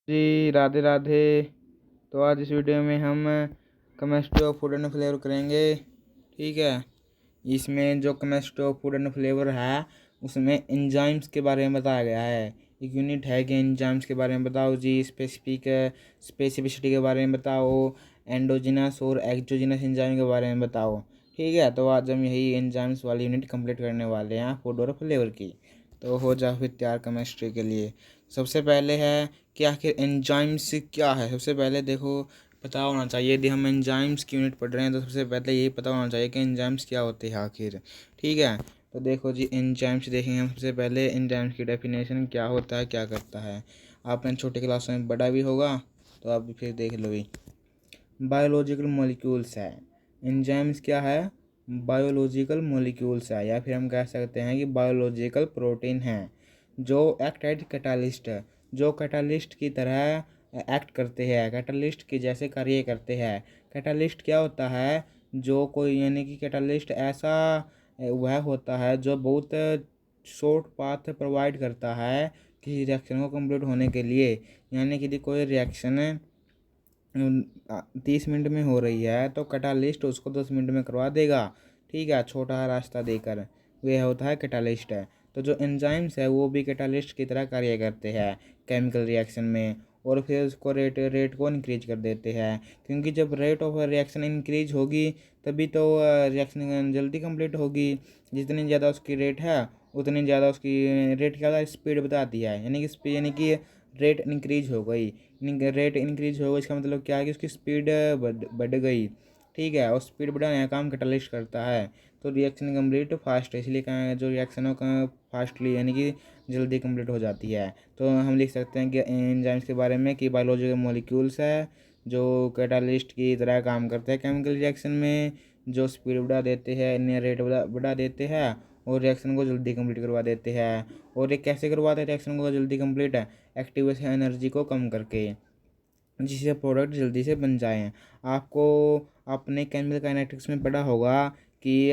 जी राधे राधे। तो आज इस वीडियो में हम chemistry of food and flavour करेंगे। ठीक है। इसमें जो chemistry of food and flavour है उसमें एंजाइम्स के बारे में बताया गया है। एक यूनिट है कि एंजाइम्स के बारे में बताओ जी। स्पेसिफिसिटी के बारे में बताओ। एंडोजिनस और एक्सोजिनस एंजाइम के बारे में बताओ। ठीक है। तो आज हम यही एंजाइम्स वाली यूनिट कंप्लीट करने वाले हैं फूड और फ्लेवर की। तो हो जाओ फिर तैयार केमिस्ट्री के लिए। सबसे पहले है कि आखिर एंजाइम्स क्या है। सबसे पहले देखो पता होना चाहिए, यदि हम एंजाइम्स की यूनिट पढ़ रहे हैं तो सबसे पहले यही पता होना चाहिए कि एंजाइम्स क्या होते हैं आखिर। ठीक है। तो देखो जी, एंजाइम्स देखेंगे हम सबसे पहले एंजाइम्स की डेफिनेशन क्या होता है, क्या करता है। आपने छोटे क्लास में पढ़ा भी होगा तो आप फिर देख लो। बायोलॉजिकल मॉलिक्यूल्स है। एंजाइम्स क्या है? बायोलॉजिकल मॉलिक्यूल्स है, या फिर हम कह सकते हैं कि बायोलॉजिकल प्रोटीन है जो एक्ट एज कैटालिस्ट, जो कैटालिस्ट की तरह एक्ट करते हैं, कैटालिस्ट के जैसे कार्य करते हैं। कैटालिस्ट क्या होता है? जो कोई यानी कि कैटालिस्ट ऐसा वह होता है जो बहुत शॉर्ट पाथ प्रोवाइड करता है किसी रिएक्शन को कंप्लीट होने के लिए। यानी कि यदि कोई रिएक्शन 30 मिनट में हो रही है तो कैटालिस्ट उसको 10 मिनट में करवा देगा। ठीक है, छोटा रास्ता देकर। वह होता है कैटालिस्ट है। तो जो एंजाइम्स है वो भी कैटालिस्ट की तरह कार्य करते हैं केमिकल रिएक्शन में, और फिर उसको रेट को इंक्रीज कर देते हैं। क्योंकि जब रेट ऑफ रिएक्शन इंक्रीज होगी तभी तो रिएक्शन जल्दी कंप्लीट होगी। जितनी ज़्यादा उसकी रेट है उतनी ज़्यादा उसकी रेट क्या स्पीड बताती है। यानी कि स्पीड यानी कि रेट इंक्रीज हो गई। रेट इंक्रीज हो गई इसका मतलब क्या है कि उसकी स्पीड बढ़ गई। ठीक है। और स्पीड बढ़ाने का काम कैटालिस्ट करता है। तो रिएक्शन कंप्लीट फास्ट है, इसलिए कहा जो रिएक्शन हो फास्टली यानी कि जल्दी कंप्लीट हो जाती है। तो हम लिख सकते हैं कि एंजाइम्स के बारे में कि बायोलॉजिकल मॉलिक्यूल्स है जो कैटालिस्ट की तरह काम करते हैं केमिकल रिएक्शन में, जो स्पीड बढ़ा देते हैं, इन्हें रेट बढ़ा देते हैं और रिएक्शन को जल्दी कंप्लीट करवा देते हैं। और ये कैसे करवाते हैं रिएक्शन को जल्दी कंप्लीट है? एक्टिवेशन एनर्जी को कम करके, जिससे प्रोडक्ट जल्दी से बन जाएँ। आपको अपने केमिकल काइनेटिक्स में पढ़ा होगा कि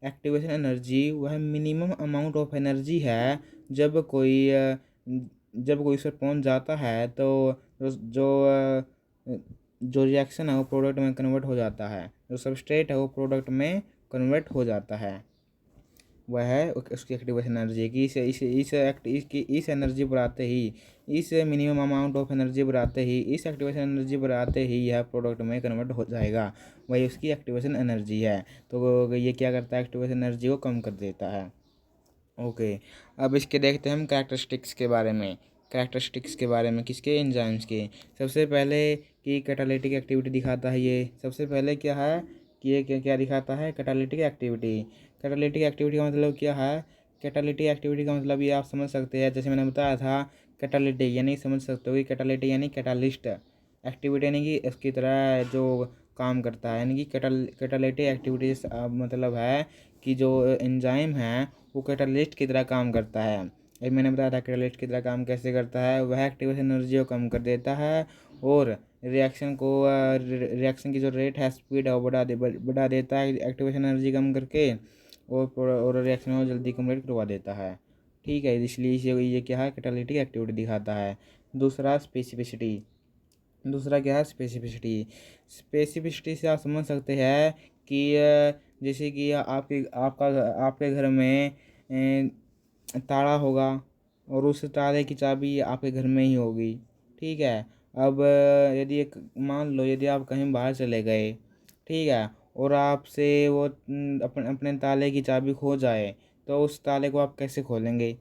एक्टिवेशन एनर्जी वह मिनिमम अमाउंट ऑफ एनर्जी है जब कोई उस पर पहुंच जाता है तो जो रिएक्शन है वो प्रोडक्ट में कन्वर्ट हो जाता है, जो सबस्ट्रेट है वो प्रोडक्ट में कन्वर्ट हो जाता है। वह है उसकी एक्टिवेशन एनर्जी की इस एनर्जी बढ़ाते ही, इस मिनिमम अमाउंट ऑफ एनर्जी बढ़ाते ही, इस एक्टिवेशन एनर्जी बढ़ाते ही यह प्रोडक्ट में कन्वर्ट हो जाएगा। वही उसकी एक्टिवेशन एनर्जी है। तो ये क्या करता है? एक्टिवेशन एनर्जी को कम कर देता है। ओके। अब इसके देखते हैं हम कैरेक्टरिस्टिक्स के बारे में। कैरेक्टरिस्टिक्स के बारे में किसके? एंजाइम्स के। सबसे पहले कि कैटालिटिक एक्टिविटी दिखाता है ये। सबसे पहले क्या है कि ये क्या क्या दिखाता है? Catalytic activity. कैटालिटिक एक्टिविटी का मतलब क्या है? कैटालिटिक एक्टिविटी का मतलब ये आप समझ सकते हैं, जैसे मैंने बताया था कैटालिटिक यानी समझ सकते हो कि कैटालिटिक यानी कैटालिस्ट, एक्टिविटी यानी कि इसकी तरह जो काम करता है। यानी कि कैटालिटिक एक्टिविटीज मतलब है कि जो एंजाइम है वो कैटालिस्ट की तरह काम करता है। अभी मैंने बताया था कैटालिस्ट की तरह काम कैसे करता है। वह एक्टिवेशन एनर्जी को कम कर देता है और रिएक्शन की जो रेट है, स्पीड है, वो बढ़ा देता है एक्टिवेशन एनर्जी कम करके, और रिएक्शन को जल्दी कंप्लीट करवा देता है। ठीक है। इसलिए ये क्या है? कैटालिटिक एक्टिविटी दिखाता है। दूसरा स्पेसिफिसिटी। दूसरा क्या है? स्पेसिफिसिटी। स्पेसिफिसिटी से आप समझ सकते हैं कि जैसे कि आपके घर में ताला होगा और उस ताले की चाबी आपके घर में ही होगी। ठीक है। अब यदि एक मान लो यदि आप कहीं बाहर चले गए, ठीक है, और आपसे वो अपने अपने ताले की चाबी खो जाए तो उस ताले को आप कैसे खोलेंगे?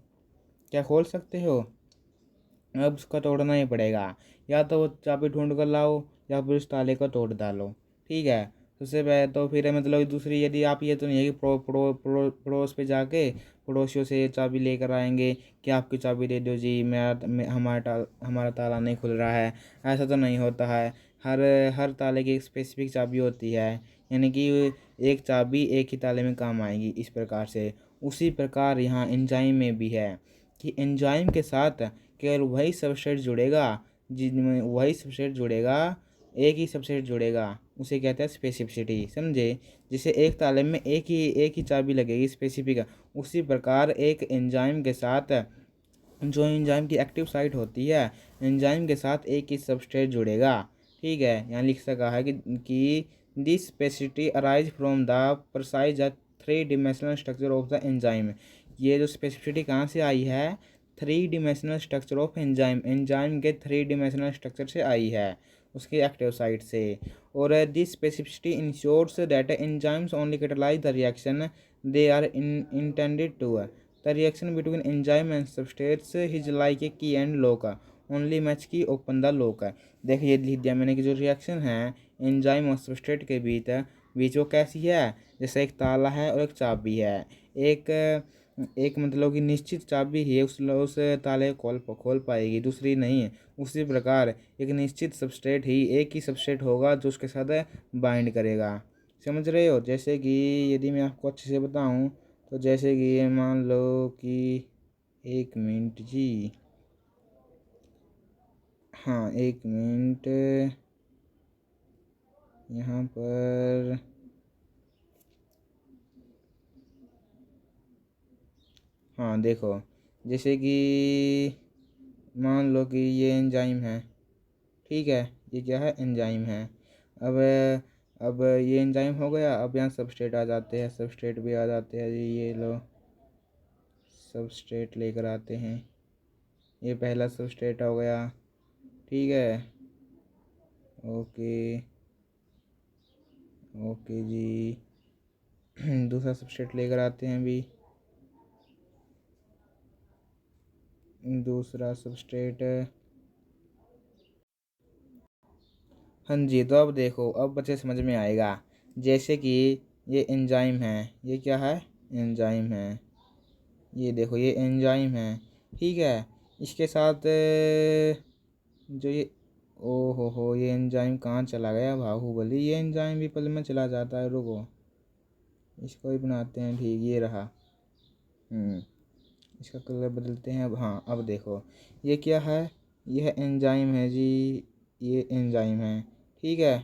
क्या खोल सकते हो? अब उसका तोड़ना ही पड़ेगा। या तो वो चाबी ढूंढ कर लाओ या फिर उस ताले को तोड़ डालो। ठीक है। सबसे पहले तो फिर मतलब दूसरी, यदि आप ये तो नहीं है कि पड़ोस पे जाके पड़ोसियों से चाबी लेकर आएंगे कि आपकी चाबी दे दो जी, हमारा ताला नहीं खुल रहा है। ऐसा तो नहीं होता है। हर हर ताले की एक स्पेसिफिक चाबी होती है। यानी कि एक चाबी एक ही ताले में काम आएगी इस प्रकार से। उसी प्रकार यहाँ एंजाइम में भी है कि एंजाइम के साथ केवल वही सबस्ट्रेट जुड़ेगा जिनमें वही सबस्ट्रेट जुड़ेगा, एक ही सबस्ट्रेट जुड़ेगा, उसे कहते हैं स्पेसिफिसिटी। समझे? जैसे एक ताले में एक ही चाबी लगेगी स्पेसिफिक, उसी प्रकार एक एंजाइम के साथ जो एंजाइम की एक्टिव साइट होती है, एंजाइम के साथ एक ही सबस्ट्रेट जुड़ेगा। ठीक है, यहाँ लिख सका है कि this specificity arise from the precise three dimensional structure of the enzyme. ये जो स्पेसिफिसिटी कहाँ से आई है? Three dimensional structure of enzyme, enzyme के थ्री डिमेंशनल स्ट्रक्चर से आई है, उसकी एक्टिव साइट से। और this specificity ensures that enzymes only catalyse the reaction they are intended to. The reaction between enzyme and substrates is like a key and lock. Only match key open the lock. देखिए लिख दिया मैंने कि जो reaction है enzyme और substrate के बीच वो कैसी है? जैसे एक ताला है और एक चाबी है। एक एक मतलब कि निश्चित चाबी ही उस ताले को खोल पाएगी, दूसरी नहीं है। उसी प्रकार एक निश्चित सबस्ट्रेट ही एक ही सबस्ट्रेट होगा जो उसके साथ बाइंड करेगा। समझ रहे हो? जैसे कि यदि मैं आपको अच्छे से बताऊं तो जैसे कि ये मान लो कि 1 मिनट जी, हाँ 1 मिनट, यहाँ पर हाँ देखो, जैसे कि मान लो कि ये एंजाइम है। ठीक है, ये क्या है? एंजाइम है। अब अब ये एंजाइम हो गया। अब यहाँ सबस्ट्रेट आ जाते हैं, सबस्ट्रेट भी आ जाते हैं जी। ये लो सबस्ट्रेट लेकर आते हैं, ये पहला सबस्ट्रेट हो गया। ठीक है, ओके ओके जी। दूसरा सबस्ट्रेट लेकर आते हैं अभी, दूसरा सबस्ट्रेट। हाँ जी, तो अब देखो, अब बच्चे समझ में आएगा। जैसे कि ये एंजाइम है, ये क्या है? एंजाइम है। ये देखो, ये एंजाइम है। ठीक है, इसके साथ जो ये, ओ हो, ये एंजाइम कहाँ चला गया बाहुबली? ये एंजाइम भी पल में चला जाता है, रुको इसको ही बनाते हैं। ठीक, ये रहा। इसका कलर बदलते हैं अब। हाँ, अब देखो ये क्या है? यह एंजाइम है जी, ये एंजाइम है। ठीक है,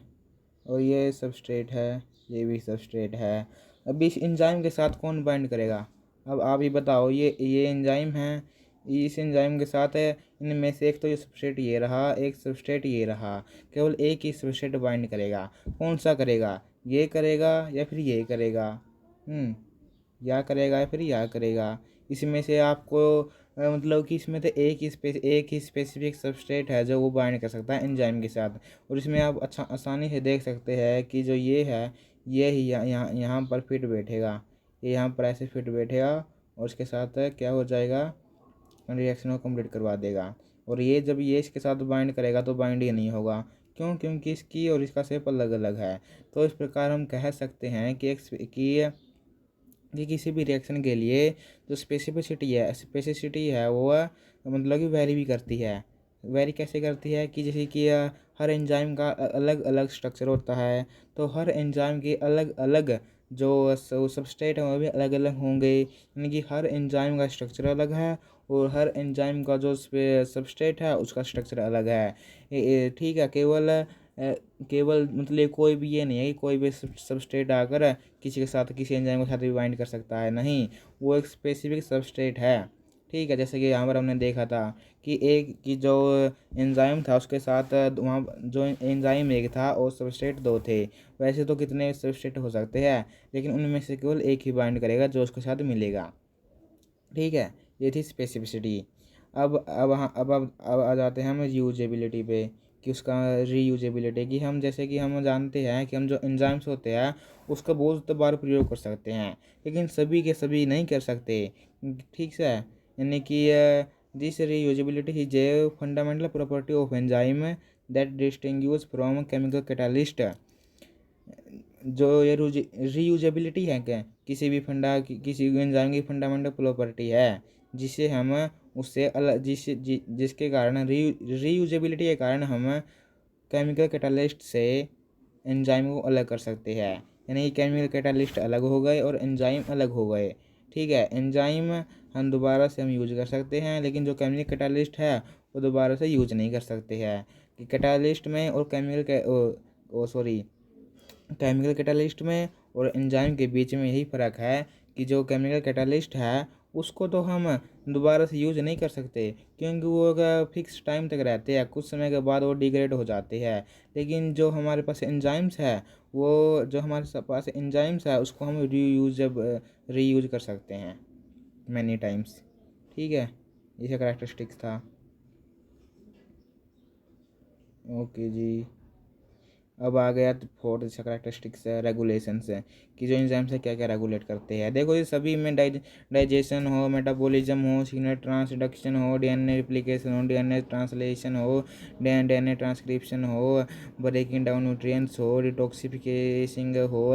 और ये सबस्ट्रेट है, ये भी सबस्ट्रेट है। अभी इस एंजाइम के साथ कौन बाइंड करेगा? अब आप ही बताओ। ये एंजाइम है, इस एंजाइम के साथ है, इनमें से एक तो ये सबस्ट्रेट ये रहा, एक सबस्ट्रेट ये रहा। केवल एक ही सबस्ट्रेट बाइंड करेगा। कौन सा करेगा? ये करेगा या फिर ये करेगा? या करेगा या फिर या करेगा? इसमें से आपको मतलब कि इसमें तो एक ही स्पेसिफिक सबस्ट्रेट है जो वो बाइंड कर सकता है एंजाइम के साथ। और इसमें आप अच्छा आसानी से देख सकते हैं कि जो ये है, ये ही यहाँ पर फिट बैठेगा, ये यहाँ पर ऐसे फिट बैठेगा और उसके साथ क्या हो जाएगा? रिएक्शन को कंप्लीट करवा देगा। और ये जब ये इसके साथ बाइंड करेगा तो बाइंड ही नहीं होगा। क्यों? क्योंकि इसकी और इसका शेप अलग अलग है। तो इस प्रकार हम कह सकते हैं कि किसी भी रिएक्शन के लिए जो स्पेसिसिटी है वो मतलब कि वेरी भी करती है। वेरी कैसे करती है? कि जैसे कि हर एंजाइम का अलग अलग स्ट्रक्चर होता है, तो हर एंजाइम के अलग अलग जो सबस्ट्रेट है वो भी अलग अलग होंगे। यानी कि हर एंजाइम का स्ट्रक्चर अलग है और हर एंजाइम का जो सबस्ट्रेट है उसका स्ट्रक्चर अलग है। ठीक है, केवल मतलब कोई भी ये नहीं है कि कोई भी सबस्ट्रेट आकर किसी के साथ, किसी एंजाइम के साथ भी बाइंड कर सकता है। नहीं, वो एक स्पेसिफिक सबस्ट्रेट है। ठीक है, जैसे कि यहाँ पर हमने देखा था कि एक की जो एंजाइम था उसके साथ वहाँ जो एंजाइम एक था और सबस्ट्रेट दो थे। वैसे तो कितने सबस्ट्रेट हो सकते हैं, लेकिन उनमें से केवल एक ही बाइंड करेगा जो उसके साथ मिलेगा। ठीक है, ये थी स्पेसिफिसिटी। अब आ जाते हैं हम यूजेबिलिटी पे, कि उसका रीयूजेबिलिटी, कि हम जैसे कि हम जानते हैं कि हम जो एंजाइम्स होते हैं उसका बहुत बार प्रयोग कर सकते हैं, लेकिन सभी के सभी नहीं कर सकते। ठीक से, यानी कि this reusability is a fundamental property of enzyme that distinguish from chemical catalyst. जो ये रीयूजेबिलिटी है क्या, किसी एंजाइम की फंडामेंटल प्रॉपर्टी है, जिसे हम उससे अलग जिसके कारण रीयूजेबिलिटी के कारण हम केमिकल कैटालिस्ट से एंजाइम को अलग कर सकते हैं। यानी केमिकल कैटालिस्ट अलग हो गए और एंजाइम अलग हो गए। ठीक है, एंजाइम हम दोबारा से हम यूज कर सकते हैं, लेकिन जो केमिकल कैटालिस्ट है वो दोबारा से यूज नहीं कर सकते हैं। कि कैटालिस्ट में और केमिकल कैटालिस्ट में और एंजाइम के बीच में यही फ़र्क है कि जो केमिकल कैटालिस्ट है उसको तो हम दोबारा से यूज़ नहीं कर सकते, क्योंकि वो अगर फिक्स टाइम तक रहते हैं, कुछ समय के बाद वो डिग्रेड हो जाते हैं। लेकिन जो हमारे पास एंजाइम्स है, वो जो हमारे पास एंजाइम्स है उसको हम रीयूज कर सकते हैं मैनी टाइम्स। ठीक है, ये करैक्टरिस्टिक्स था। ओके जी। अब आ गया तो फोर्थ इसका करैक्टरिस्टिक्स है रेगुलेशंस है, कि जो एंजाइम्स है क्या क्या रेगुलेट करते हैं। देखो ये सभी में डाइजेशन हो, मेटाबॉलिज्म हो, सिग्नल ट्रांसडक्शन हो, डीएनए रिप्लिकेशन हो, डीएनए ट्रांसलेशन हो, डीएनए ट्रांसक्रिप्शन हो, ब्रेकिंग डाउन न्यूट्रिएंट्स हो, डिटॉक्सिफिकेशिंग हो,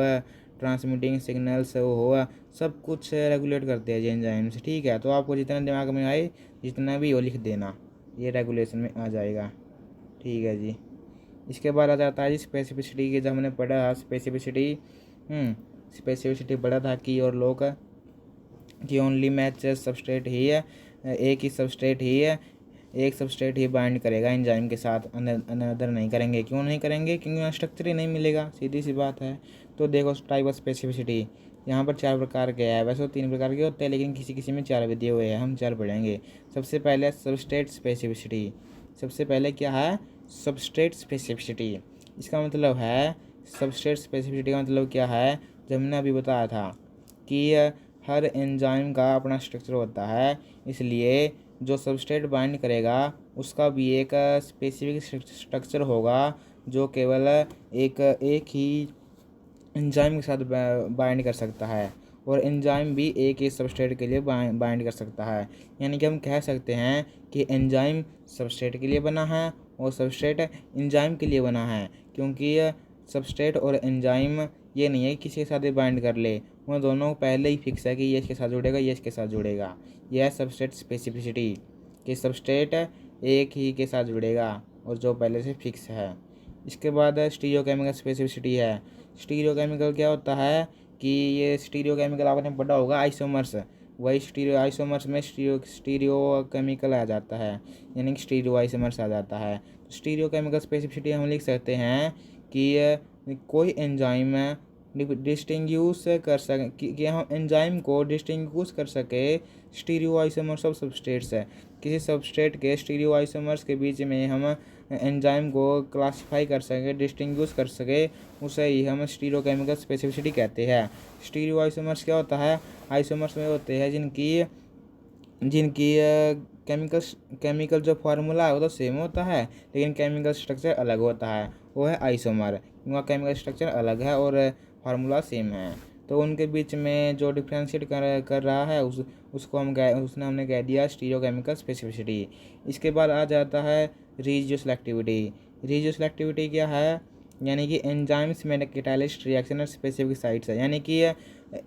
ट्रांसमिटिंग सिग्नल्स हो, सब कुछ रेगुलेट करते हैं ये एंजाइम्स। ठीक है, तो आपको जितना दिमाग में आए जितना भी वो लिख देना, ये रेगुलेशन में आ जाएगा। ठीक है जी। इसके बाद आ जाता है जी स्पेसिफिसिटी की, जब हमने पढ़ा स्पेसिफिसिटी। स्पेसिफिसिटी पढ़ा था कि और लो का, कि ओनली मैच सबस्ट्रेट ही है, एक ही सबस्ट्रेट ही है, एक सबस्ट्रेट ही बाइंड करेगा एंजाइम के साथ, अनदर नहीं करेंगे। क्यों नहीं करेंगे? क्योंकि वहाँ स्ट्रक्चर ही नहीं मिलेगा, सीधी सी बात है। तो देखो टाइप ऑफ स्पेसिफिसिटी यहाँ पर 4 प्रकार के है, वैसे तो 3 प्रकार के होते हैं, लेकिन किसी किसी में 4 भी दिए हुए हैं, हम 4 पढ़ेंगे। सबसे पहले सबस्ट्रेट स्पेसिफिसिटी। सबसे पहले क्या है? Substrate specificity. इसका मतलब है, सबस्ट्रेट स्पेसिफिसिटी का मतलब क्या है, जो हमने अभी बताया था कि हर एंजाइम का अपना स्ट्रक्चर होता है, इसलिए जो सबस्ट्रेट बाइंड करेगा उसका भी एक स्पेसिफिक स्ट्रक्चर होगा, जो केवल एक ही एंजाइम के साथ बाइंड कर सकता है, और एंजाइम भी एक ही सबस्ट्रेट के लिए बाइंड कर सकता है। यानी कि हम कह सकते हैं कि एंजाइम सबस्ट्रेट के लिए बना है और सबस्ट्रेट एंजाइम के लिए बना है, क्योंकि सबस्ट्रेट और एंजाइम ये नहीं है कि किसी के साथ भी बाइंड कर ले, वो दोनों पहले ही फिक्स है कि ये इसके साथ जुड़ेगा, ये इसके साथ जुड़ेगा। यह है सबस्ट्रेट स्पेसिफिसिटी, कि सबस्ट्रेट एक ही के साथ जुड़ेगा और जो पहले से फिक्स है। इसके बाद स्टीरियोकेमिकल स्पेसिफिसिटी है। स्टीरियोकेमिकल क्या होता है कि ये स्टीरियोकेमिकल आपने पढ़ा होगा आइसोमर्स, वही स्टीरियो आइसोमर्स में स्टीरियोकेमिकल आ जाता है, यानी कि स्टीरियो आइसोमर्स आ जाता है। तो स्टीरियोकेमिकल स्पेसिफिसिटी हम लिख सकते हैं कि कोई एंजाइम डिस्टिंग्यूश कर सके, कि हम एंजाइम को डिस्टिंग्यूश कर सके स्टीरियो आइसोमर्स ऑफ सबस्ट्रेट्स है। किसी सबस्ट्रेट के स्टीरियो आइसोमर्स के बीच में हम एंजाइम को क्लासिफाई कर सके, डिस्टिंग्विश कर सके, उसे ही हम स्टीरियोकेमिकल स्पेसिफिसिटी कहते हैं। स्टीरियो आइसोमर्स क्या होता है? आइसोमर्स में होते हैं जिनकी जिनकी केमिकल जो फार्मूला है वो तो सेम होता है, लेकिन केमिकल स्ट्रक्चर अलग होता है, वो है आइसोमर। उनका केमिकल स्ट्रक्चर अलग है और फार्मूला सेम है, तो उनके बीच में जो डिफ्रेंशिएट कर रहा है उसको हमने कह दिया स्टीरियोकेमिकल स्पेसिफिसिटी। इसके बाद आ जाता है रेशियो सेलेक्टिविटी। रेशियो सेलेक्टिविटी क्या है? यानी कि एंजाइम्स में कैटालिस्ट रिएक्शन और स्पेसिफिक साइट्स है, यानी कि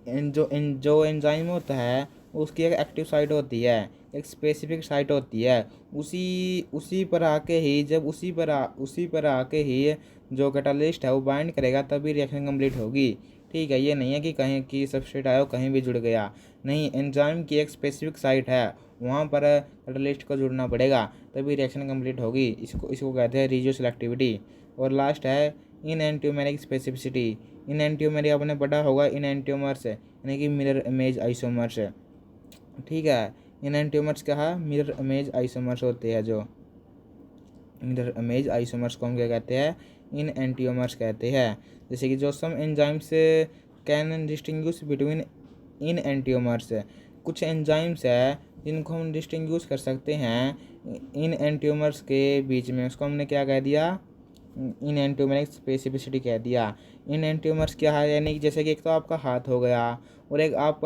जो एंजाइम होता है उसकी एक एक्टिव साइट होती है, एक स्पेसिफिक साइट होती है, उसी पर आके ही जब उसी पर आके ही जो कैटालिस्ट है वो बाइंड करेगा तभी रिएक्शन कंप्लीट होगी। ठीक है, ये नहीं है कि कहीं की सबस्ट्रेट आया कहीं भी जुड़ गया, नहीं, एंजाइम की एक स्पेसिफिक साइट है, वहाँ पर कैटालिस्ट को जुड़ना पड़ेगा तभी रिएक्शन कंप्लीट होगी। इसको कहते हैं रेशियो सेलेक्टिविटी। और लास्ट है इन एंटियोमेरिक स्पेसिफिसिटी। इन एंटियोमेरिक आपने पढ़ा होगा, इन एंटियोमर्स यानी कि मिरर इमेज आइसोमर्स। ठीक है, इन एंटियोमर्स क्या है? मिरर इमेज आइसोमर्स होते हैं, जो मिरर इमेज आइसोमर्स को हम क्या कहते हैं? इन एंटियोमर्स कहते हैं। जैसे कि जो some enzymes can distinguish between in enantiomers, कुछ एंजाइम्स है जिनको हम डिस्टिंग्विश कर सकते हैं इन एंटियोमर्स के बीच में, उसको हमने क्या कह दिया? इन एंटियोमेरिक स्पेसिफिसिटी कह दिया। इन एंटियोमर्स क्या है? यानी कि जैसे कि एक तो आपका हाथ हो गया और एक आप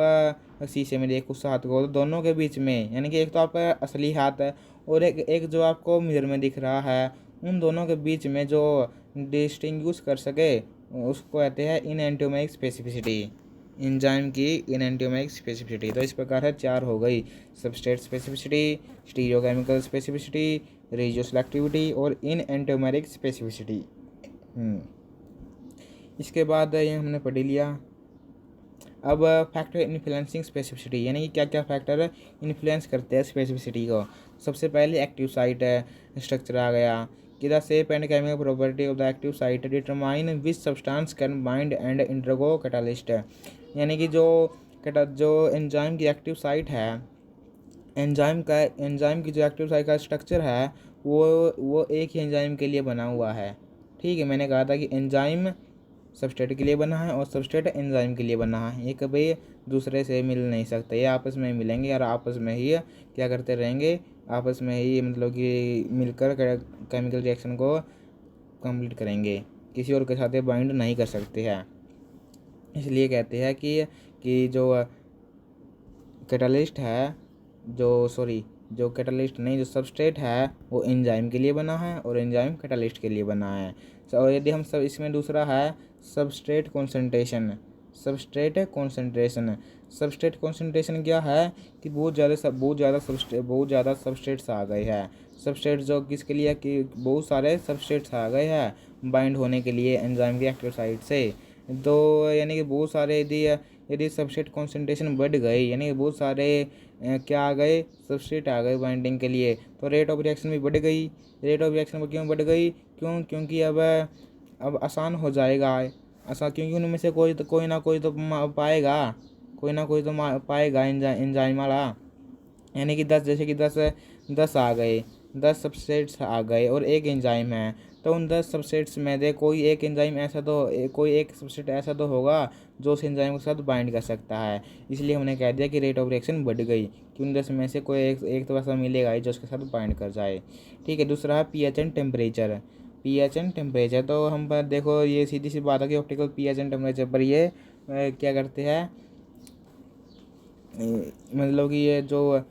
शीशे में देखो उस हाथ को, तो दोनों के बीच में, यानी कि एक तो आपका असली हाथ है और एक जो आपको मिरर में दिख रहा है, उन दोनों के बीच में जो डिस्टिंग्विश कर सके उसको कहते हैं इन एंटियोमेरिक स्पेसिफिसिटी, एंजाइम की इन एंटियोमेरिक स्पेसिफिसिटी। तो इस प्रकार है 4 हो गई, substrate specificity, stereochemical specificity, ratio selectivity और इन एंटियोमेरिक स्पेसिफिसिटी। इसके बाद ये हमने पढ़ लिया। अब फैक्टर इन्फ्लुएंसिंग स्पेसिफिसिटी, यानी कि क्या क्या फैक्टर इन्फ्लुएंस करते हैं स्पेसिफिसिटी को। सबसे पहले एक्टिव साइट है, स्ट्रक्चर आ गया कि the shape and chemical property of the active site determine which substance can bind and undergo catalyst, यानी कि जो जो एंजाइम की एक्टिव साइट है, एंजाइम की जो एक्टिव साइट का स्ट्रक्चर है वो एक ही एंजाइम के लिए बना हुआ है। ठीक है, मैंने कहा था कि एंजाइम सबस्ट्रेट के लिए बना है और सबस्ट्रेट एंजाइम के लिए बना है। ये कभी दूसरे से मिल नहीं सकते, ये आपस में मिलेंगे और आपस में ही क्या करते रहेंगे, आपस में ही मतलब कि मिलकर केमिकल रिएक्शन को कंप्लीट करेंगे, किसी और के साथ ये बाइंड नहीं कर सकते हैं। इसलिए कहते हैं कि जो कैटलिस्ट है, जो कैटलिस्ट नहीं, जो सबस्ट्रेट है वो एंजाइम के लिए बना है और एंजाइम कैटलिस्ट के लिए बना है। और यदि हम सब इसमें दूसरा है सबस्ट्रेट कॉन्सेंट्रेशन। सबस्ट्रेट कॉन्सेंट्रेशन क्या है कि बहुत ज़्यादा सबस्ट्रेट्स आ गए हैं। सबस्ट्रेट जो किसके लिए, कि बहुत सारे सबस्ट्रेट्स आ गए हैं बाइंड होने के लिए एंजाइम की एक्टिव साइट से। तो यानी कि बहुत सारे यदि सबस्ट्रेट कॉन्सेंट्रेशन बढ़ गई, यानी कि बहुत सारे क्या आ गए, सबस्ट्रेट आ गए बाइंडिंग के लिए, तो रेट ऑफ रिएक्शन भी बढ़ गई। रेट ऑफ रिएक्शन क्यों बढ़ गई, क्योंकि अब आसान हो जाएगा क्योंकि उनमें से कोई ना कोई तो पाएगा, पाएगा एंजाइम वाला। यानी कि 10, जैसे कि 10 आ गए, 10 सबस्ट्रेट्स आ गए और एक एंजाइम है, तो उन 10 सबस्ट्रेट्स में से कोई एक सबस्ट्रेट ऐसा तो होगा जो उस एंजाइम के साथ बाइंड कर सकता है। इसलिए हमने कह दिया कि रेट ऑफ रिएक्शन बढ़ गई कि उन 10 में से कोई एक तो ऐसा मिलेगा ही जो उसके साथ बाइंड कर जाए। ठीक है, दूसरा है पीएच एंड टेम्परेचर। तो हम पर देखो, ये सीधी सी बात है कि ऑप्टिकल पीएच एंड टेम्परेचर पर ये क्या करते हैं, मतलब कि ये जो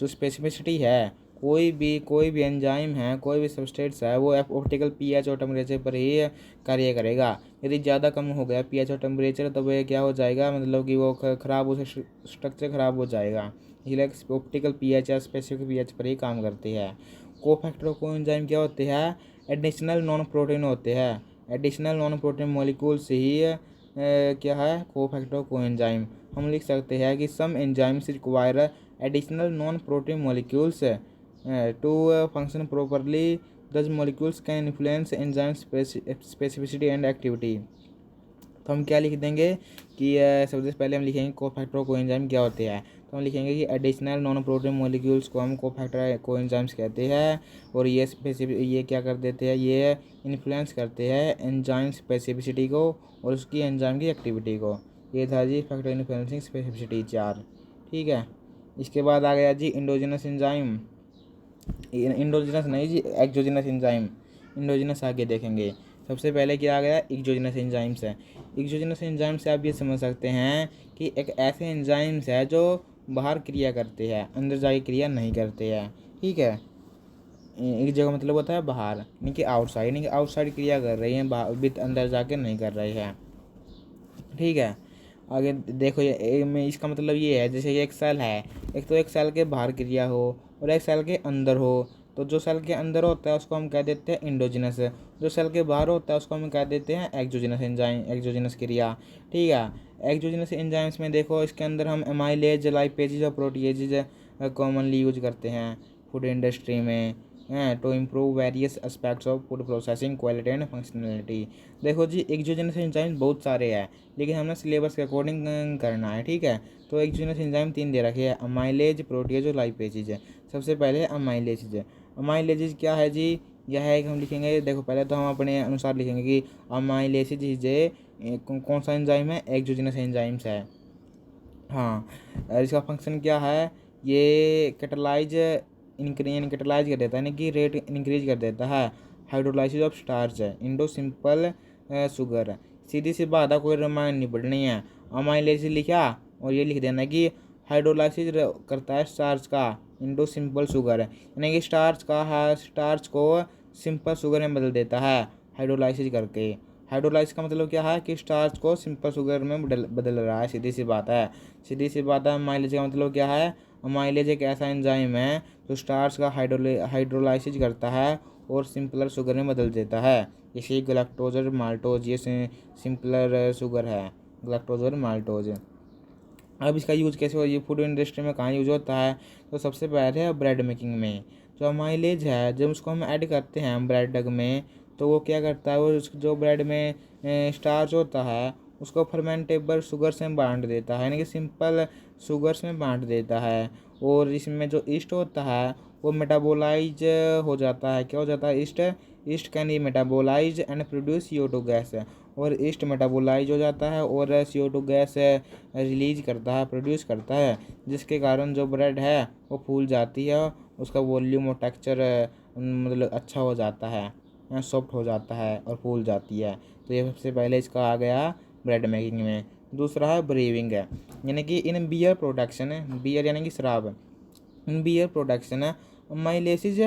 स्पेसिफिसिटी है, कोई भी एंजाइम है, कोई भी सबस्ट्रेट्स है, वो ऑप्टिकल पीएच और टेम्परेचर पर ही कार्य करेगा। यदि ज़्यादा कम हो गया पीएच और टेम्परेचर, तो वह क्या हो जाएगा, मतलब कि वो खराब, उसका स्ट्रक्चर खराब हो जाएगा। इसलिए ऑप्टिकल पीएच या स्पेसिफिक पीएच पर ही काम करती है। कोफैक्टर कोएंजाइम क्या होते हैं, एडिशनल नॉन प्रोटीन होते हैं। एडिशनल नॉन प्रोटीन मॉलिक्यूल्स ही क्या है, कोफैक्टर कोएंजाइम। हम लिख सकते हैं कि some enzymes require additional non protein molecules to function properly. These molecules can influence enzyme specificity and activity. तो हम क्या लिख देंगे कि सबसे पहले हम लिखेंगे कोफैक्टर कोएंजाइम क्या होते हैं। तो हम लिखेंगे कि एडिशनल नॉन प्रोटीन मॉलिक्यूल्स को हम कोफैक्टर कोएंजाइम्स कहते हैं, और ये क्या कर देते हैं, ये इन्फ्लुएंस करते हैं एंजाइम स्पेसिफिसिटी को और उसकी एंजाइम की एक्टिविटी को। ये था जी फैक्टर इन्फ्लुएंसिंग स्पेसिफिसिटी 4। ठीक है, इसके बाद आ गया जी इंडोजिनस एंजाइम। इंडोजिनस नहीं जी, एक्सोजिनस एंजाइम। इंडोजिनस आगे देखेंगे। सबसे पहले क्या आ गया, एक्सोजिनस एंजाइम्स है। एक्सोजिनस एंजाइम से आप ये समझ सकते हैं कि एक ऐसे एंजाइम्स है जो बाहर क्रिया करते हैं, अंदर जाके क्रिया नहीं करते हैं। ठीक है, एक जगह मतलब होता है बाहर, यानी कि आउटसाइड, यानी कि आउटसाइड क्रिया कर रही हैं, अंदर जाके नहीं कर रहे हैं। ठीक है, आगे देखो, ये में इसका मतलब ये है, जैसे ये एक सेल है, एक तो एक सेल के बाहर क्रिया हो और एक सेल के अंदर हो। तो जो सेल के अंदर होता है उसको हम कह देते हैं इंडोजिनस, जो सेल के बाहर होता है उसको हम कह देते हैं एक्सोजिनस एंजाइम, एक्सोजिनस क्रिया। ठीक है, एक्सोजिनस एंजाइम्स में देखो, इसके अंदर हम एमाइलेज, लाइपेजेज और प्रोटीएजेज कॉमनली यूज करते हैं फूड इंडस्ट्री में to improve various aspects of food processing quality and functionality. देखो जी, एक्सोजिनस एंजाइम बहुत सारे हैं, लेकिन हमने सिलेबस के अकॉर्डिंग करना है। ठीक है, तो एक्सोजिनस एंजाइम 3 दे रखे हैं, अमाइलेज, प्रोटीएज और लाइपेजेज है। सबसे पहले अमाइलेज। अमाइलेज क्या है जी, यह है कि हम लिखेंगे, देखो पहले तो हम अपने अनुसार लिखेंगे कि अमाइलेज कौन सा एंजाइम है, एक्सोजिनस एंजाइम्स है। हाँ, इसका फंक्शन क्या है, ये कैटालाइज कर देता है, यानी कि रेट इंक्रीज कर देता है। हाइड्रोलाइसिस ऑफ स्टार्च है, इंडो सिंपल शुगर। सीधी सी बात है, कोई रामायण नहीं पढ़नी है। अमाइलेज लिखा और ये लिख देना कि हाइड्रोलाइसिस करता है स्टार्च का, इंडो सिंपल शुगर, यानी कि स्टार्च को सिंपल शुगर में बदल देता है हाइड्रोलाइसिस करके। हाइड्रोलाइसिस का मतलब क्या है कि स्टार्च को सिंपल शुगर में बदल रहा है, सीधी सी बात है। अमाइलेज का मतलब क्या है, अमाइलेज एक ऐसा एंजाइम है जो स्टार्च का हाइड्रोलाइसिस करता है और सिंपलर शुगर में बदल देता है। जैसे गलैक्टोज और माल्टोज, ये सिंपलर शुगर है, गलैक्टोज और माल्टोज। अब इसका यूज़ कैसे हो, ये फूड इंडस्ट्री में कहाँ यूज होता है, तो सबसे पहले है ब्रेड मेकिंग में। जो अमाइलेज है, जब उसको हम ऐड करते हैं ब्रेड में, तो वो क्या करता है, वो जो ब्रेड में स्टार्च होता है उसको फर्मेंटेबल शुगर्स में बांट देता है, यानी कि सिंपल शुगर्स में बांट देता है। और इसमें जो ईस्ट होता है वो मेटाबोलाइज हो जाता है। क्या हो जाता है? Yeast yeast can be metabolise and produce CO2 gas. और ईस्ट मेटाबोलाइज हो जाता है और CO2 गैस रिलीज करता है, प्रोड्यूस करता है, जिसके कारण जो ब्रेड है वो फूल जाती है, उसका वॉल्यूम और टेक्सचर मतलब अच्छा हो जाता है, सॉफ्ट हो जाता है और फूल जाती है। तो ये सबसे पहले इसका आ गया ब्रेड मेकिंग में। दूसरा है ब्रीविंग है, यानी कि इन बियर प्रोडक्शन है, बियर यानी कि शराब, इन बियर प्रोडक्शन है माइलेसिस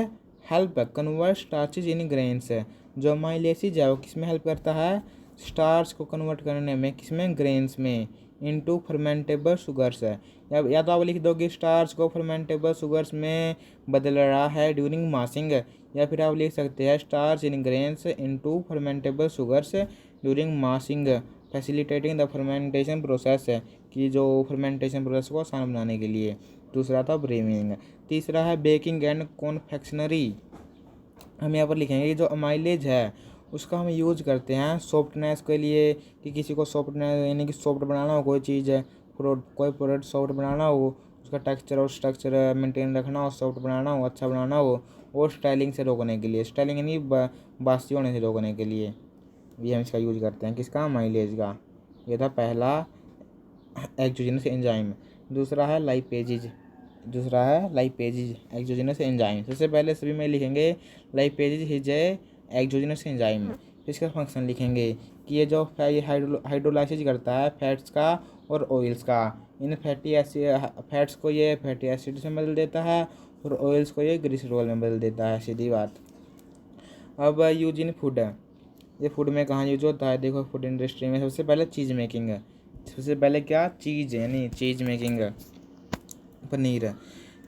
हेल्प कन्वर्ट स्टार्चेज इन ग्रेन्स है। जो माइलेसिस है वो किस में हेल्प करता है? स्टार्च को कन्वर्ट करने में, किसमें? ग्रेन्स में, इनटू फर्मेंटेबल शुगर्स है। या तो आप लिख दोगे स्टार्च को फर्मेंटेबल शुगर्स में बदल रहा है ड्यूरिंग मासिंग, या फिर आप लिख सकते हैं starch in grains into fermentable sugars during मासिंग facilitating the fermentation process है, कि जो फर्मेंटेशन प्रोसेस को आसान बनाने के लिए। दूसरा था ब्रीविंग। तीसरा है बेकिंग एंड कॉन्फेक्शनरी। हम यहाँ पर लिखेंगे कि जो अमाइलेज है उसका हम यूज करते हैं सॉफ्टनेस के लिए, कि किसी को सॉफ्टनेस यानी कि सॉफ्ट बनाना हो कोई चीज़ है, कोई प्रोडक्ट सॉफ्ट बनाना हो, उसका टेक्सचर और स्ट्रक्चर मेंटेन रखना हो, सॉफ्ट बनाना हो, अच्छा बनाना हो, और स्टाइलिंग से रोकने के लिए, स्टाइलिंग यानी बासी होने से रोकने के लिए भी हम इसका यूज करते हैं। किसका? माइलेज का। ये था पहला एक्सोजेनस एंजाइम। दूसरा है लाइपेजिज। Exogenous enzyme. सबसे पहले सभी में लिखेंगे लाइपेजिज इज ए एक्सोजेनस एंजाइम। इसका फंक्शन लिखेंगे कि ये जो हाइड्रोलाइसिस करता है फैट्स का और ऑयल्स का। इन फैटी एसिड फैट्स को ये फैटी एसिड्स में बदल देता है और ऑयल्स को ये ग्लिसरॉल में बदल देता है, सीधी बात। अब यूज इन फूड है, ये फूड में कहाँ यूज होता है? देखो फूड इंडस्ट्री में सबसे पहले चीज़ मेकिंग है। सबसे पहले क्या? चीज़, यानी चीज़ मेकिंग, पनीर।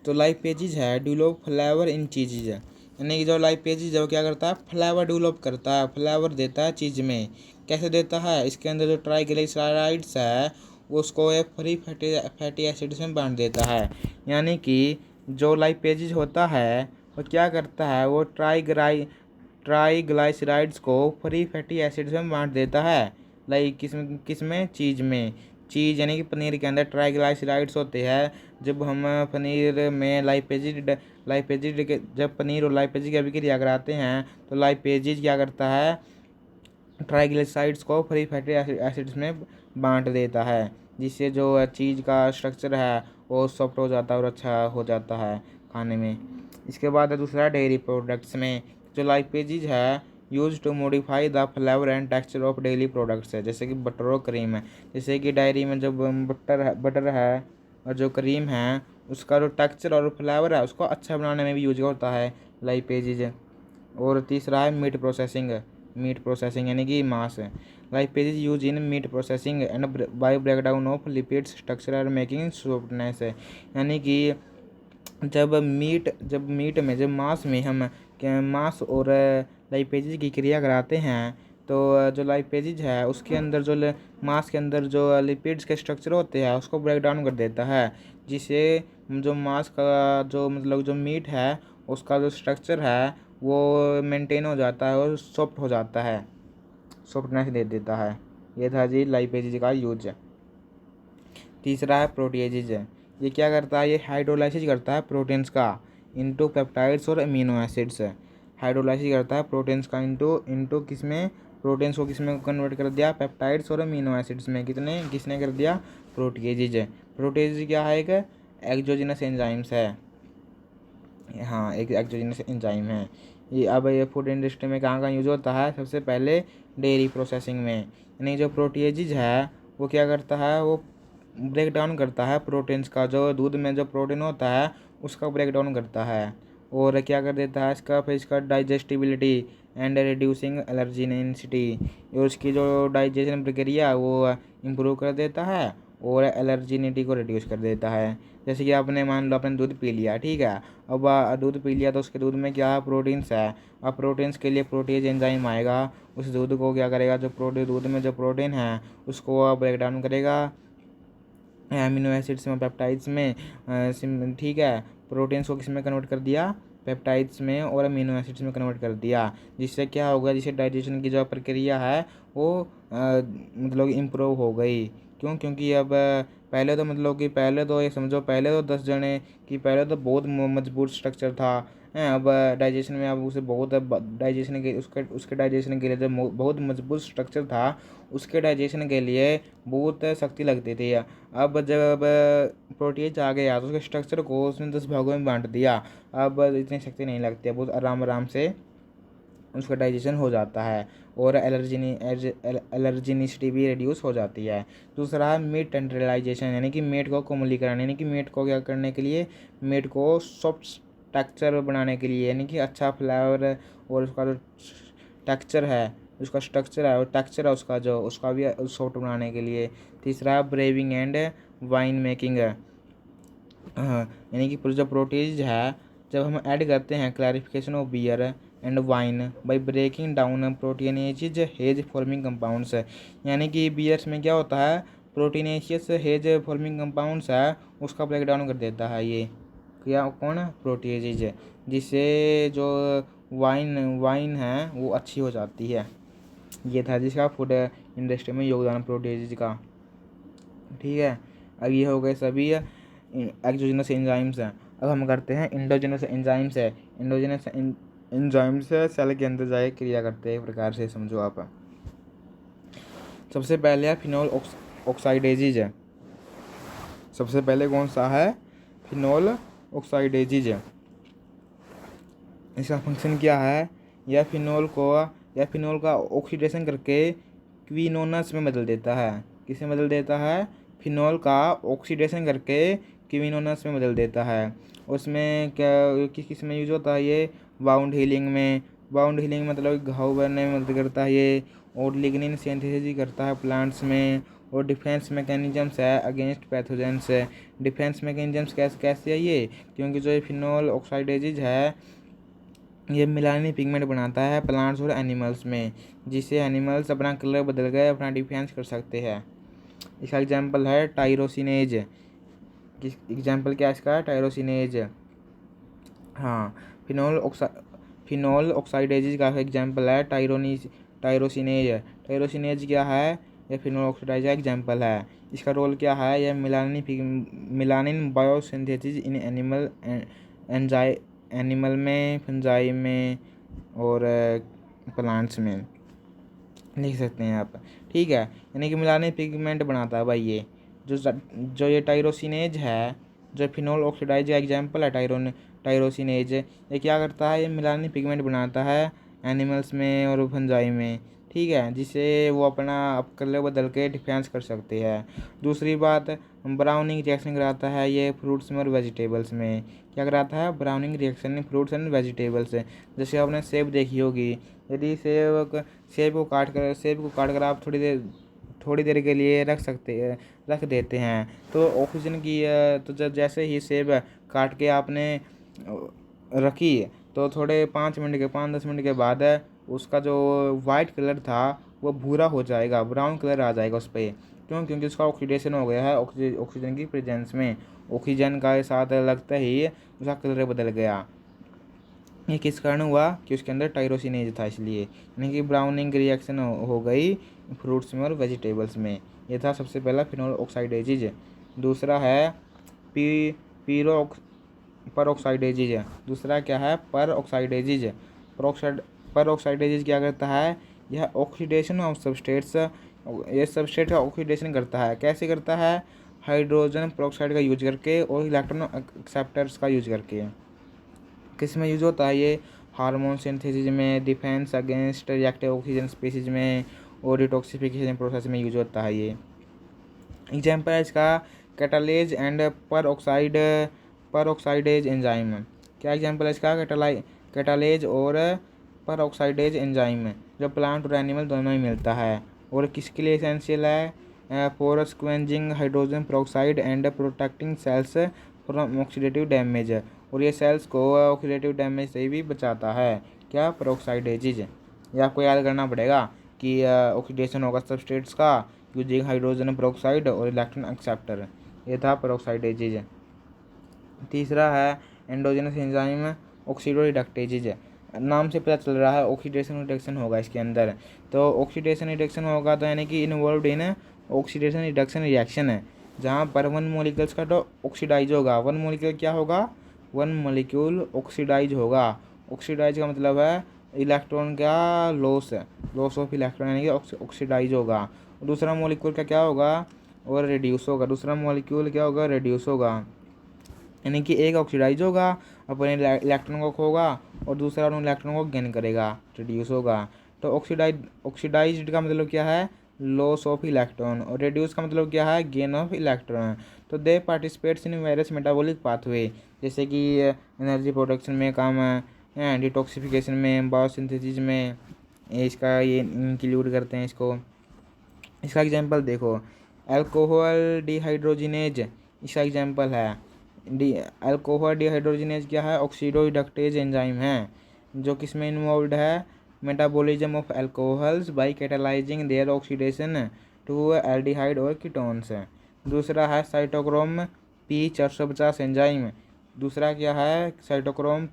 तो लाइपेजिज है डेवलप फ्लेवर इन चीज़, यानी कि जो लाइपेजिज है वो क्या करता है? फ्लेवर डेवलप करता है, फ्लेवर देता है चीज़ में। कैसे देता है? इसके अंदर जो ट्राइग्लिसराइड्स है वो उसको एक फ्री फैटी एसिड्स में बांट देता है। यानी कि जो लाइपेजिज होता है वो क्या करता है? वो ट्राइग्लाइसराइड्स को फ्री फैटी एसिड्स में बांट देता है। लाइक किसमें? चीज़ में। चीज़ यानी कि पनीर के अंदर ट्राइग्लाइसराइड्स होते हैं। जब हम पनीर में लाइपेजिड के जब पनीर और लाइपेजिड की अभिक्रिया कराते हैं तो लाइपेजिड क्या करता है? ट्राइग्लिसराइड्स को फ्री फैटी एसिड्स में बांट देता है, जिससे जो चीज़ का स्ट्रक्चर है वो सॉफ्ट हो जाता है और अच्छा हो जाता है खाने में। इसके बाद है दूसरा डेयरी प्रोडक्ट्स में, जो लाइपेजिज है use to modify the flavour and texture of dairy products है, जैसे कि बटर और क्रीम है। जैसे कि डायरी में जब बटर है और जो क्रीम है उसका जो टेक्सचर और फ्लेवर है उसको अच्छा बनाने में भी यूज होता है लाइपेजिज। और तीसरा है मीट प्रोसेसिंग यानी कि मांस। Lipases use in meat processing and by breakdown of lipids structure और मेकिंग सॉफ्टनेस है, यानी कि जब मांस में हम मांस और लाइपेजिज की क्रिया कराते हैं तो जो लाइपेजिज है उसके अंदर जो मांस के अंदर जो लिपिड्स के स्ट्रक्चर होते हैं उसको ब्रेक डाउन कर देता है, जिससे जो मांस का जो मतलब जो मीट है उसका जो स्ट्रक्चर है वो मेंटेन हो जाता है और सॉफ्ट हो जाता है, सॉफ्टनेस दे देता है। ये था जी लाइपेजिज का यूज। तीसरा है प्रोटीएजिज। ये क्या करता है? ये हाइड्रोलाइसिस करता है प्रोटीन्स का इंटू पेप्टाइड्स और अमीनो एसिड्स। हाइड्रोलाइसिस करता है प्रोटीन्स का इंटू किसमें? प्रोटीन्स को किसमें कन्वर्ट कर दिया? पेप्टाइड्स और अमीनो एसिड्स में। किसने कर दिया? प्रोटीएजिज। प्रोटीएजिज क्या है? एक एक्सोजिनस एंजाइम्स है। हाँ, एक एक्सोजिनस एंजाइम है ये। अब ये फूड इंडस्ट्री में कहाँ यूज होता है? सबसे पहले डेयरी प्रोसेसिंग में, यानी जो प्रोटीएजिज है वो क्या करता है? वो ब्रेक डाउन करता है प्रोटीन्स का, जो दूध में जो प्रोटीन होता है उसका ब्रेक डाउन करता है और क्या कर देता है? फिर इसका डाइजेस्टिबिलिटी एंड रिड्यूसिंग एलर्जीनेसिटी, और उसकी जो डाइजेशन प्रक्रिया वो इम्प्रूव कर देता है और एलर्जीनिटी को रिड्यूस कर देता है। जैसे कि आपने मान लो आपने दूध पी लिया, ठीक है, अब दूध पी लिया तो उसके दूध में क्या प्रोटीन्स है। अब प्रोटीन्स के लिए प्रोटीज एंजाइम आएगा, उस दूध को क्या करेगा? जो दूध में जो प्रोटीन है उसको ब्रेक डाउन करेगा एमिनो एसिड्स में, पेप्टाइड्स में, ठीक है। प्रोटीन्स को किस में कन्वर्ट कर दिया? पेप्टाइड्स में और अमीनो एसिड्स में कन्वर्ट कर दिया, जिससे क्या होगा, जिससे डाइजेशन की जो प्रक्रिया है वो मतलब इम्प्रूव हो गई। क्यों? क्योंकि अब पहले तो मतलब कि पहले तो ये समझो, पहले तो 10 जने कि पहले तो बहुत मजबूत स्ट्रक्चर था हैं। अब डाइजेशन में अब उसे बहुत डाइजेशन के उसके डाइजेशन के लिए जो बहुत मजबूत स्ट्रक्चर था, उसके डाइजेशन के लिए बहुत शक्ति लगती थी। अब जब प्रोटीज आ गया तो उसके स्ट्रक्चर को उसने 10 भागों में बांट दिया। अब इतनी शक्ति नहीं लगती है, बहुत आराम आराम से उसका डाइजेशन हो जाता है और एलर्जीनिसिटी भी रिड्यूस हो जाती है। दूसरा है मीट टेंडरलाइजेशन, यानी कि मीट को कोमलीकरण, यानी कि मीट को क्या करने के लिए, मीट को सॉफ्ट टेक्सचर बनाने के लिए, यानी कि अच्छा फ्लेवर और उसका जो टेक्सचर है, उसका स्ट्रक्चर है और टेक्सचर है उसका जो, उसका भी सॉफ्ट बनाने के लिए। तीसरा है ब्रेविंग एंड वाइन मेकिंग, हाँ, यानी कि जो प्रोटीज है, जब हम ऐड करते हैं clarification of beer and wine by breaking down proteinaceous haze forming compounds, यानी कि बियर्स में क्या होता है, प्रोटीनेशियस हेज फॉर्मिंग कंपाउंड्स है, उसका ब्रेक डाउन कर देता है ये क्या, कौन, प्रोटीज, जिससे जो वाइन वाइन है वो अच्छी हो जाती है। ये था जिसका फूड इंडस्ट्री में योगदान प्रोटीज का। ठीक है, अब ये हो गए सभी एक्सोजेनस एंजाइम्स हैं। अब हम करते हैं इंडोजेनस एंजाइम्स है। इंडोजेनस एंजाइम्स सेल के अंदर जाके क्रिया करते हैं, एक प्रकार से समझो आप। सबसे पहले है फिनोल ऑक्साइडेजेज है। सबसे पहले कौन सा है, फिनोल ऑक्साइडेजेज है। इसका फंक्शन क्या है, यह फिनोल का ऑक्सीडेशन करके क्विनोनस में बदल देता है। किसे बदल देता है, फिनोल का ऑक्सीडेशन करके क्विनोनस में बदल देता है। उसमें क्या किस किस में यूज होता है ये, बाउंड हीलिंग में। बाउंड हीलिंग मतलब घाव भरने में मदद करता है ये, और लिग्निन सिंथेसिस करता है प्लांट्स में। और डिफेंस मैकेनिज्म्स है अगेंस्ट पैथोजेंस है। डिफेंस मैकेनिज्म्स कैसे है ये, क्योंकि जो ये फिनोल ऑक्साइडेजेज है ये मिलानी पिगमेंट बनाता है प्लांट्स और एनिमल्स में, जिससे एनिमल्स अपना कलर बदल गए अपना डिफेंस कर सकते हैं। इसका एग्जांपल है टायरोसिनेज। किस एग्जांपल क्या है इसका, टायरोसिनेज। हाँ, फिनोल ऑक्साइडेज का एग्जांपल है टायरोसिनेज। टायरोसिनेज क्या है, यह फिनोल ऑक्साइडेज का एग्जांपल है। इसका रोल क्या है, यह मिलानिन बायोसिंथेसिस इन एनिमल में, फंजाई में और प्लांट्स में लिख सकते हैं आप। ठीक है, यानी कि मिलानिन पिगमेंट बनाता है भाई ये जो ये टायरोसिनेज है, जो फिनोल ऑक्सीडाइज का एग्जाम्पल है टायरोसिनेज, ये क्या करता है, ये मिलानिन पिगमेंट बनाता है एनिमल्स में और फंजाई में। ठीक है, जिससे वो अपना कलर बदल के डिफेंस कर सकते हैं। दूसरी बात, ब्राउनिंग रिएक्शन कराता है ये फ्रूट्स में और वेजिटेबल्स में। क्या कराता है, browning reaction fruits and vegetables. जैसे आपने सेब देखी होगी, यदि सेब को काट कर आप थोड़ी देर के लिए रख देते हैं, तो ऑक्सीजन की तो जब जैसे ही सेब काट के आपने रखी, तो थोड़े 5-10 मिनट के बाद उसका जो वाइट कलर था वो भूरा हो जाएगा, ब्राउन कलर आ जाएगा उस पर। क्यों? क्योंकि उसका ऑक्सीडेशन हो गया है ऑक्सीजन की प्रेजेंस में। ऑक्सीजन का साथ लगता ही उसका कलर बदल गया। ये किस कारण हुआ, कि उसके अंदर टायरोसिनेज था, इसलिए यानी कि ब्राउनिंग रिएक्शन हो गई फ्रूट्स में और वेजिटेबल्स में। ये था सबसे पहला फिनोल ऑक्साइडेजेज। दूसरा है पी पर ऑक्साइडेजेज। दूसरा क्या है, पर ऑक्साइडेजेज। पर ऑक्साइडेजेज क्या करता है, यह ऑक्सीडेशन ऑफ सबस्ट्रेट्स, ये सबस्ट्रेट का ऑक्सीडेशन करता है। कैसे करता है, हाइड्रोजन पेरोक्साइड का यूज करके और इलेक्ट्रॉन एक्सेप्टर्स का यूज करके। किस में यूज होता है ये, हार्मोन सिंथेसिस में, defence against reactive oxygen species में और डिटॉक्सिफिकेशन प्रोसेस में यूज होता है ये। एग्जाम्पल है इसका कैटालेज एंड पर ऑक्साइडेज एंजाइम। क्या एग्जाम्पल है इसका, कैटालेज और पर ऑक्साइडेज एंजाइम, जो प्लांट और एनिमल दोनों ही मिलता है। और किसके लिए एसेंशियल है, for scavenging hydrogen peroxide and protecting cells from oxidative damage. और ये सेल्स को ऑक्सीडेटिव डैमेज से भी बचाता है। क्या, पेरोक्साइडेजेज। ये आपको याद करना पड़ेगा कि ऑक्सीडेशन होगा सबस्ट्रेट्स का यूजिंग हाइड्रोजन पेरोक्साइड और इलेक्ट्रॉन एक्सेप्टर। ये था पेरोक्साइडेजेज। तीसरा है एंडोजेनस एंजाइम ऑक्सीडो रिडक्टेजेज। नाम से पता चल रहा है ऑक्सीडेशन रिडक्शन होगा इसके अंदर। तो ऑक्सीडेशन रिडक्शन होगा तो यानी कि involve in oxidation reduction reaction है, जहाँ पर वन मोलिकल्स का तो ऑक्सीडाइज होगा। वन मोलिक्यूल क्या होगा? वन मोलिक्यूल ऑक्सीडाइज होगा। ऑक्सीडाइज का मतलब है इलेक्ट्रॉन का लॉस है, लॉस ऑफ इलेक्ट्रॉन यानी कि ऑक्सीडाइज होगा। दूसरा मोलिक्यूल का क्या होगा? और रिड्यूस होगा। दूसरा मोलिक्यूल क्या होगा? रिड्यूस होगा। यानी कि एक ऑक्सीडाइज होगा, अपने इलेक्ट्रॉन को खोगा, और दूसरा उन इलेक्ट्रॉन को गेन करेगा, रिड्यूस होगा। तो ऑक्सीडाइज्ड का मतलब क्या है? Loss of electron. और रिड्यूस का मतलब क्या है? Gain of electron. तो they participates in various metabolic pathway, जैसे कि एनर्जी प्रोडक्शन में काम है, डिटॉक्सिफिकेशन में, बायोसिंथेसिस में, ये इंक्लूड करते हैं इसको। इसका एग्जांपल देखो, अल्कोहल डिहाइड्रोजिनेज इसका एग्जांपल है। अल्कोहल डिहाइड्रोजिनेज क्या है? ऑक्सीडो रिडक्टेज एंजाइम है, जो किसमें इन्वॉल्व है? Metabolism of alcohols by catalyzing their oxidation to aldehyde और कीटोन्स। दूसरा है साइटोक्रोम P450 एंजाइम। दूसरा क्या है? साइटोक्रोम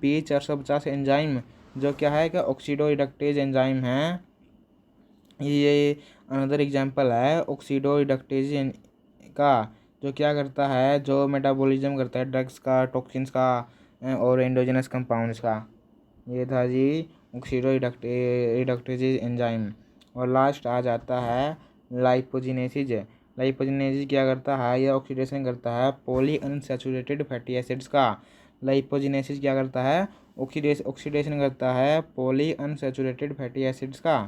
P450 एंजाइम, जो क्या है कि ऑक्सीडो रिडक्टेज एंजाइम है। ये अनदर एग्जांपल है ऑक्सीडो रिडक्टेज का, जो क्या करता है? जो मेटाबॉलिज्म करता है ड्रग्स का, टॉक्सिन्स का और एंडोजेनस कंपाउंड्स का। ये था जी ऑक्सीडो रिडक्टेज एंजाइम। और लास्ट आ जाता है लाइपोजिनेसिस। लाइपोजिनेसिस क्या करता है? ये ऑक्सीडेशन करता है पॉली अनसैचुरेटेड फैटी एसिड्स का। लाइपोजिनेसिस क्या करता है? ऑक्सीडेशन करता है पॉली अनसैचुरेटेड फैटी एसिड्स का।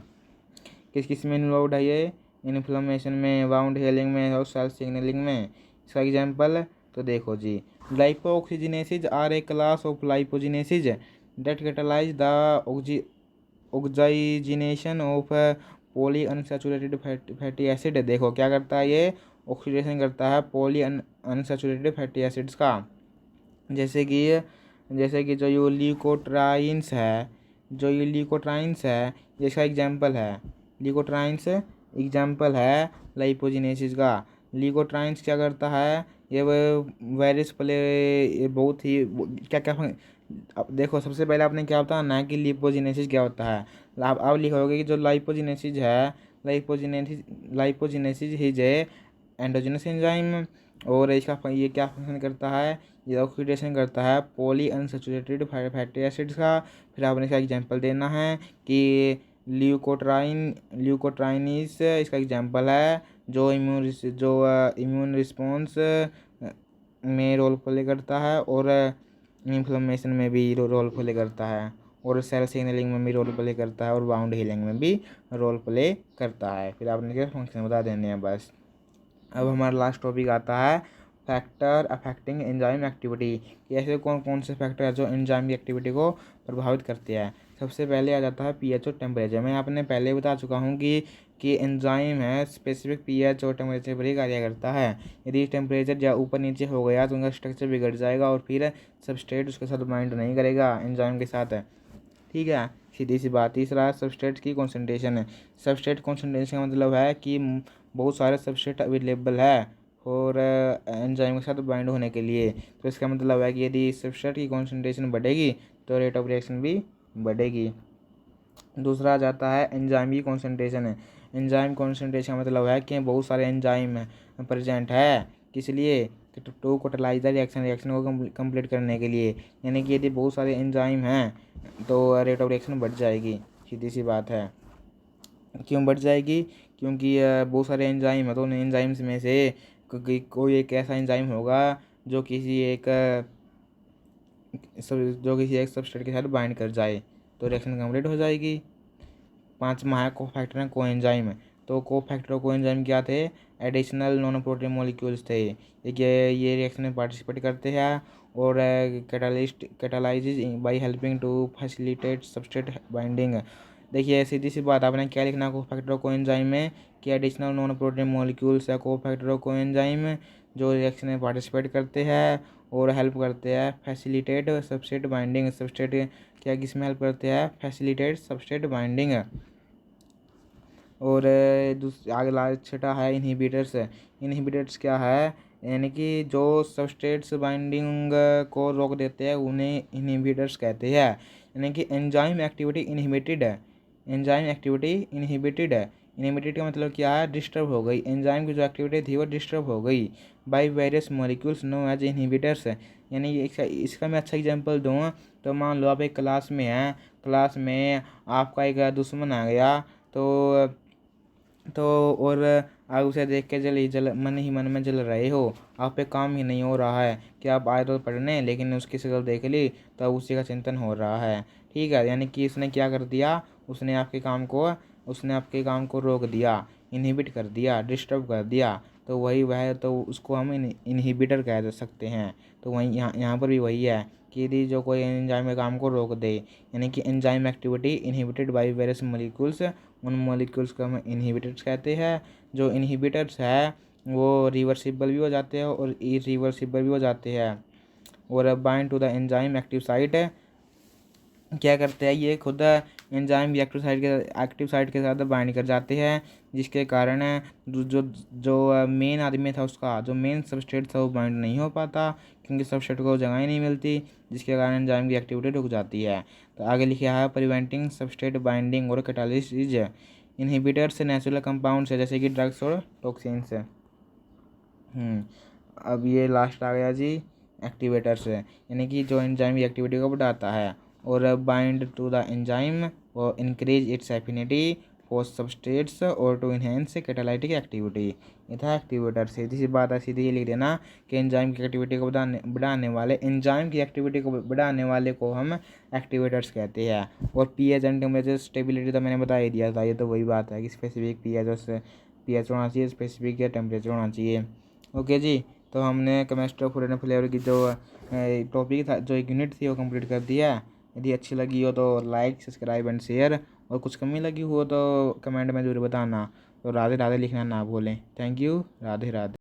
किस किस में इन्वॉल्व है ये? इन्फ्लेमेशन में, वाउंड हीलिंग में और सेल सिग्नलिंग में। इसका एग्जांपल तो देखो जी, lipoxygenases are a class of lipogenesis that catalyze the oxygenation of poly unsaturated fatty acid. देखो क्या करता है ये? ऑक्सीडेशन करता है पॉली अनसैचुरेटेड फैटी एसिड्स का। जैसे कि जो ये ल्यूकोट्राइन्स है, ये इसका एग्जांपल है। ल्यूकोट्राइन्स एग्जांपल है लाइपोजिनेसिस का। ल्यूकोट्राइन्स क्या करता है? ये वायरस प्ले, ये बहुत ही क्या क्या अब देखो, सबसे पहले आपने क्या बताना है कि लिपोजिनेसिस क्या होता है। आप लिखोगे कि जो लाइपोजिनेसिस है, लाइपोजिनेसिस इज ए एंडोजेनस एंजाइम। और इसका ये क्या फंक्शन करता है? ये ऑक्सीडेशन करता है पॉली अनसैचुरेटेड फैटी एसिड्स का। फिर आपने इसका एग्जांपल देना है कि ल्यूकोट्राइनिस इसका एग्जांपल है, जो इम्यून रिस्पॉन्स में रोल प्ले करता है, और इन्फ्लेमेशन में भी रोल प्ले करता है, और सेल सिग्नलिंग में भी रोल प्ले करता है, और बाउंड हीलिंग में भी रोल प्ले करता है। फिर आपने क्या फंक्शन बता देने हैं बस। अब हमारा लास्ट टॉपिक आता है फैक्टर अफेक्टिंग एंजाइम एक्टिविटी, कि ऐसे कौन कौन से फैक्टर है जो एंजाइम की एक्टिविटी को प्रभावित करते हैं। सबसे पहले आ जाता है पीएच और टेम्परेचर। मैं आपने पहले बता चुका हूँ कि एंजाइम है स्पेसिफिक पीएच और टेम्परेचर पर ही कार्य करता है। यदि टेम्परेचर या ऊपर नीचे हो गया तो उनका स्ट्रक्चर बिगड़ जाएगा, और फिर सबस्ट्रेट उसके साथ बाइंड नहीं करेगा एंजाइम के साथ। ठीक है, सीधी सी बात। तीसरा है सबस्ट्रेट की कॉन्सेंट्रेशन है। सबस्ट्रेट कॉन्सेंट्रेशन का मतलब है कि बहुत सारे सबस्ट्रेट अवेलेबल है और एंजाइम के साथ बाइंड होने के लिए। तो इसका मतलब है कि यदि सबस्ट्रेट की कॉन्सेंट्रेशन बढ़ेगी तो रेट ऑफ रिएक्शन भी बढ़ेगी। दूसरा आ जाता है एंजाइम की कॉन्सेंट्रेशन है। एंजाइम कॉन्सेंट्रेशन का मतलब है कि बहुत सारे एंजाइम प्रेजेंट है, किस लिए? टू कैटालाइज द रिएक्शन को कंप्लीट करने के लिए। यानी कि यदि बहुत सारे एंजाइम हैं तो रेट ऑफ रिएक्शन बढ़ जाएगी, सीधी सी बात है। क्यों बढ़ जाएगी? क्योंकि बहुत सारे एंजाइम है, तो उन एंजाइम्स में से कोई एक ऐसा एंजाइम होगा जो किसी एक सबस्ट्रेट के साथ बाइंड कर जाए, तो रिएक्शन कंप्लीट हो जाएगी। पाँचवा है कोफैक्टर एंड कोएंजाइम। तो कोफैक्टर और कोएंजाइम क्या थे? एडिशनल नॉन प्रोटीन मॉलिक्यूल्स थे। देखिए ये रिएक्शन में पार्टिसिपेट करते हैं और catalyse by helping to facilitate substrate binding. देखिए सीधी सी बात, आपने क्या लिखना कोफैक्टर और कोएंजाइम में कि एडिशनल नॉन प्रोटीन मॉलिक्यूल्स है कोफैक्टर और कोएंजाइम, जो रिएक्शन में पार्टिसिपेट करते हैं और हेल्प करते हैं फैसिलिटेट सबस्ट्रेट बाइंडिंग। सबस्ट्रेट क्या किस में हेल्प करते हैं? Facilitate substrate binding. और अगला छठा है इनहिबिटर्स। इनहिबिटर्स क्या है? यानी कि जो सबस्ट्रेट्स बाइंडिंग को रोक देते हैं उन्हें इनहिबिटर्स कहते हैं। यानी कि एंजाइम एक्टिविटी इनहिबिटेड है, एंजाइम एक्टिविटी इनहिबिटेड है। इनहिबिटेड का मतलब क्या है, डिस्टर्ब हो गई, एंजाइम की जो एक्टिविटी थी वो डिस्टर्ब हो गई by various molecules known as inhibitors. यानी इसका मैं अच्छा एग्जांपल दूँ तो मान लो आप एक क्लास में हैं, क्लास में आपका एक दुश्मन आ गया तो और आप उसे देख के जल मन ही मन में जल रहे हो, आप पे काम ही नहीं हो रहा है कि आप आए तो पढ़ने लेकिन उसकी शक्ल देख ली तो उसी का चिंतन हो रहा है। ठीक है, यानी कि उसने क्या कर दिया, उसने आपके काम को रोक दिया, इनहिबिट कर दिया, डिस्टर्ब कर दिया। तो वही वह तो उसको हम इनहिबिटर कह सकते हैं। तो वहीं यहाँ पर भी वही है कि यदि जो कोई एंजाइम के काम को रोक दे, यानी कि enzyme activity inhibited by various molecules, उन मॉलिक्यूल्स को हम इनहिबिटर्स कहते हैं। जो इनहिबिटर्स है वो रिवर्सिबल भी हो जाते हैं और इरिवर्सिबल भी हो जाते हैं। और bind to the enzyme active site क्या करते हैं, ये खुद एंजाइम एक्टिव साइट के साथ बाइंड कर जाते हैं, जिसके कारण जो जो मेन आदमी था, उसका जो मेन सबस्ट्रेट था वो बाइंड नहीं हो पाता क्योंकि सबस्ट्रेट को जगह ही नहीं मिलती, जिसके कारण एंजाइम की एक्टिविटी रुक जाती है। तो आगे लिखा है प्रिवेंटिंग सबस्ट्रेट बाइंडिंग और कैटालिसिस इनहिबिटर्स नेचुरल कंपाउंड्स है जैसे कि ड्रग्स और टॉक्सिन्स है। अब ये लास्ट आ गया जी एक्टिवेटर्स है, यानी कि जो एंजाइम की एक्टिविटी को बढ़ाता है और बाइंड टू द एंजाइम और increase its affinity for substrates और टू इनहेंस कैटालाइटिक एक्टिविटी। ये था एक्टिवेटर। सीधी सी बात है, सीधी ये लिख देना कि एंजाइम की एक्टिविटी को बढ़ाने वाले एंजाइम की एक्टिविटी को बढ़ाने वाले को हम एक्टिवेटर्स कहते हैं। और पीएच एंड टेम्परेचर स्टेबिलिटी तो मैंने बता ही दिया था, ये तो वही बात है कि स्पेसिफिक पीएच होना चाहिए, स्पेसिफिक या टेम्परेचर होना चाहिए। ओके जी, तो हमने chemistry of food and flavour की जो टॉपिक था, जो एक यूनिट थी वो कंप्लीट कर दिया। यदि अच्छी लगी हो तो लाइक सब्सक्राइब एंड शेयर, और कुछ कमी लगी हो तो कमेंट में ज़रूर बताना। तो राधे राधे लिखना ना भूलें। Thank you. राधे राधे।